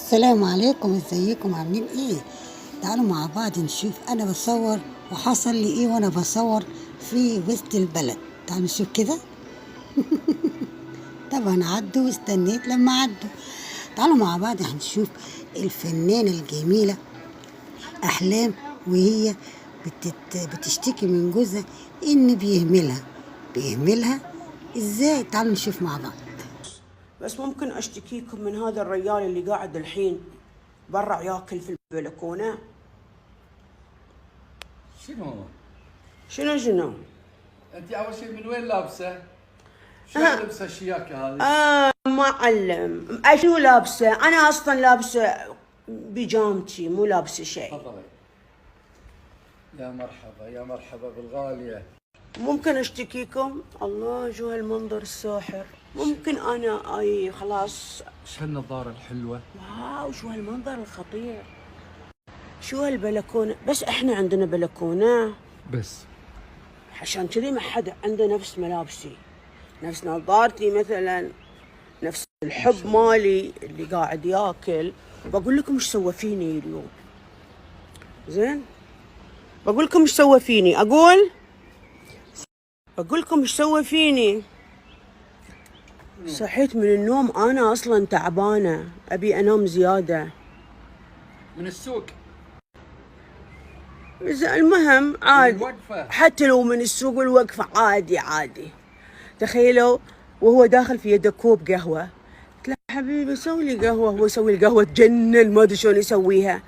السلام عليكم، ازيكم عاملين ايه؟ تعالوا مع بعض نشوف انا بصور وحصل لي ايه وانا بصور في وسط البلد. تعالوا نشوف كده. طبعا عدوا واستنيت لما عدوا. تعالوا مع بعض هنشوف الفنانة الجميلة احلام، وهي بتشتكي من جوزها ان بيهملها ازاي. تعالوا نشوف مع بعض. بس ممكن اشتكيكم من هذا الرجال اللي قاعد الحين برا ياكل في البلكونه. شنو؟ انت اول شيء من وين لابسه؟ شو لابسه الشياكه هذه؟ ما اعلم شنو لابسه، انا اصلا لابسه بيجامتي مو لابسه شيء. تفضلي. يا مرحبا بالغاليه. ممكن اشتكيكم؟ الله شو هالمنظر الساحر. ممكن انا اي خلاص. شو هالنظاره الحلوه؟ واو شو هالمنظر الخطير. شو هالبلكونه، بس احنا عندنا بلكونه بس عشان كذي ما حد عنده نفس ملابسي، نفس نظارتي مثلا، نفس الحب مالي اللي قاعد ياكل. بقول لكم ايش سوى فيني اليوم. زين بقول لكم ايش سوى فيني. اقول لكم ايش سوى فيني. صحيت من النوم انا اصلا تعبانه، ابي انام زياده من السوق. المهم عادي، حتى لو من السوق والوقفه عادي. تخيلوا وهو داخل في يده كوب قهوه، قلت له حبيبي سوي لي قهوه. هو يسوي القهوه تجنن، ما ادري شلون يسويها.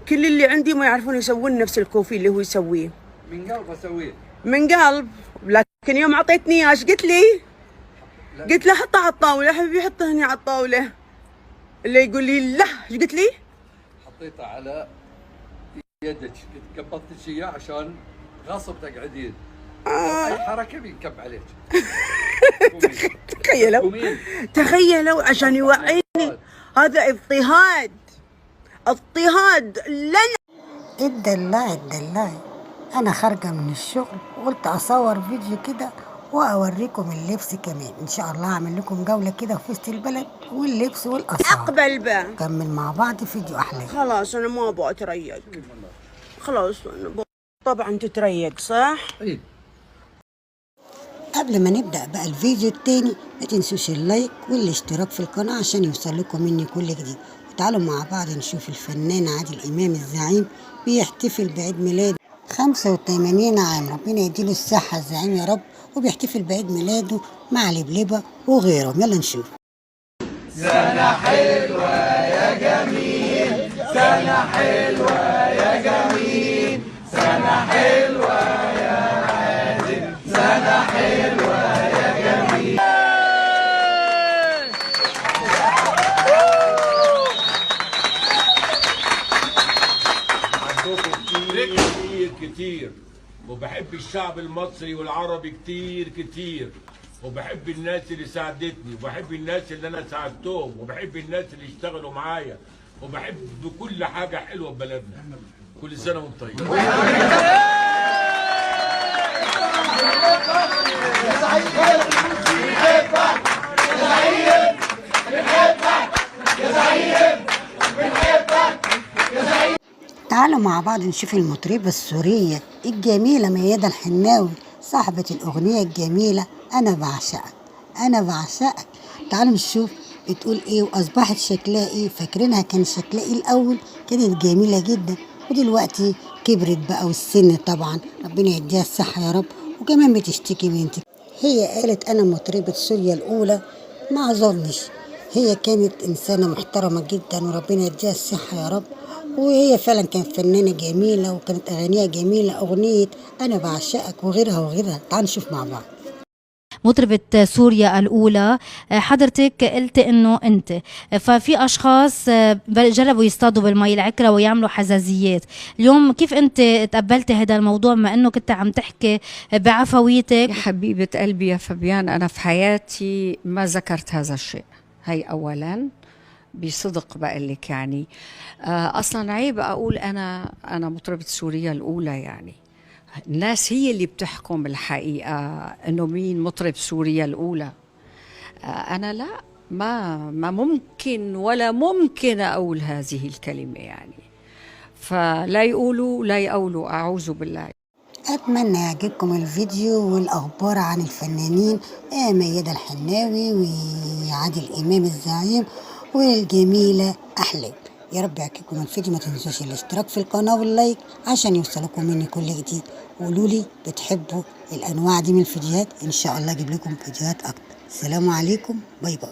كل اللي عندي ما يعرفون يسوون نفس الكوفي اللي هو يسويه. من قلب اسويه، من قلب. لكن يوم اعطيتني اياه ايش قلت لي؟ قلت له حطه على الطاوله حبيبي، حطه هنا على الطاوله. اللي يقول لي لا، ايش قلت لي؟ حطيته على يدك، قبضت لك اياه عشان غصب تقعدين. اي حركه بينكب عليك. تخيلوا عشان يوعيني. هذا اضطهاد لنا. الدلاعي انا خارجه من الشغل وقلت اصور فيديو كده واوريكم اللبس كمان. ان شاء الله هعمل لكم جوله كده في وسط البلد واللبس والاسعار. اقبل بقى نكمل مع بعض فيديو احلى. خلاص انا ما ابغى اتريق. خلاص طبعا تتريق صح؟ اي. قبل ما نبدأ بقى الفيديو التاني ما تنسوش اللايك والاشتراك في القناة عشان يوصل لكم مني كل جديد. وتعالوا مع بعض نشوف الفنان عادل إمام الزعيم بيحتفل بعيد ميلاده 85 عام. ربنا يديله الصحة الزعيم يا رب. وبيحتفل بعيد ميلاده مع لبلبة وغيرهم. يلا نشوف. سنة حلوة يا جميل، سنة حلوة يا جميل، سنة حلوة يا عادل، سنة حلوة يا جميل. عندكم كتير وبحب الشعب المصري والعربي كتير، وبحب الناس اللي ساعدتني، وبحب الناس اللي انا ساعدتهم، وبحب الناس اللي اشتغلوا معايا، وبحب كل حاجه حلوه في بلدنا. كل سنه وانت طيب. تعالوا مع بعض نشوف المطربة السورية الجميلة ميادة الحناوي صاحبة الأغنية الجميلة أنا بعشقك. تعالوا نشوف بتقول إيه وأصبحت شكلها إيه. فاكرينها كان شكلها إيه الأول؟ كانت جميلة جدا، ودلوقتي كبرت بقى والسن طبعا ربنا يديها الصحة يا رب. وكمان بتشتكي بنتك. هي قالت أنا مطربة سوريا الأولى. ما أظنش، هي كانت إنسانة محترمة جدا وربنا يديها الصحة يا رب. وهي فعلا كانت فنانة جميلة وكانت أغانيها جميلة. أغنية أنا بعشقك وغيرها. تعالوا نشوف مع بعض. مطربة سوريا الأولى، حضرتك قلت إنه أنت ففي أشخاص جربوا يصطادوا بالمي العكرة ويعملوا حزازيات. اليوم كيف أنت تقبلتي هذا الموضوع مع إنه كنت عم تحكي بعفويتك؟ يا حبيبة قلبي يا فبيان، أنا في حياتي ما ذكرت هذا الشيء. هي أولا بصدق بقلك يعني. أصلا عيب أقول أنا مطربة سوريا الأولى. يعني الناس هي اللي بتحكم الحقيقة إنه مين مطرب سوريا الأولى. أنا لا، ما ممكن ولا ممكن أقول هذه الكلمة يعني. فلا يقولوا لا يقولوا، أعوذ بالله. أتمنى يعجبكم الفيديو والأخبار عن الفنانين ميادة الحناوي وعادل إمام الزعيم والجميلة أحلام. يا رب يعجبكم الفيديو، ما تنسوش الاشتراك في القناة واللايك عشان يوصلكم مني كل جديد. وقولوا لي بتحبوا الأنواع دي من الفيديوهات، إن شاء الله أجيب لكم فيديوهات أكتر. السلام عليكم، باي باي.